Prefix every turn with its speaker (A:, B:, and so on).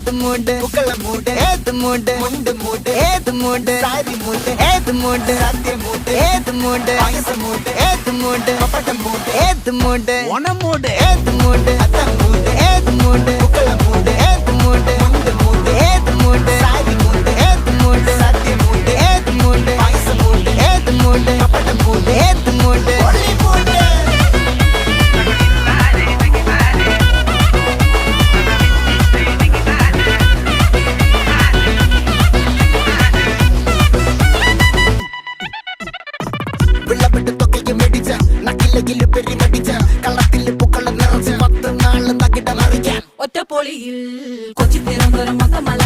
A: ഏത് മൂട് പുക്കള മൂട് ഏത് മൂട് മുണ്ട് മൂട് ഏത് മൂട് സാരി മൂട് ഏത് മൂട് സദ്യ മൂട് ഏത് മൂട് പായസ മൂട് ഏത് മൂട് പപ്പടം മൂട് ഏത് മൂട് ഓണം മൂട് ഏത് മൂട് അത്തം മൂട് ഏത് മൂട് പുക്കള മൂട് ഏത് മൂട് മുണ്ട് മൂട് ഏത് മൂട് സാരി മൂട് ഏത് മൂട് സദ്യ മൂട് ഏത് മൂട് പായസ മൂട് ഏത് മൂട് പപ്പടം മൂട് ഏത് മൂട് ഒളി മൂട് വിളവെട്ട് തൊക്കയും വെടിച്ച നക്കിലകില് പെരുമടിച്ച കള്ളത്തില് പൂക്കളം നിറച്ച് 10 നാള് തകിട മറിക്കാൻ
B: ഒറ്റപ്പൊളിയിൽ കൊച്ചി തിരുവനന്തപുരം മൊത്തമല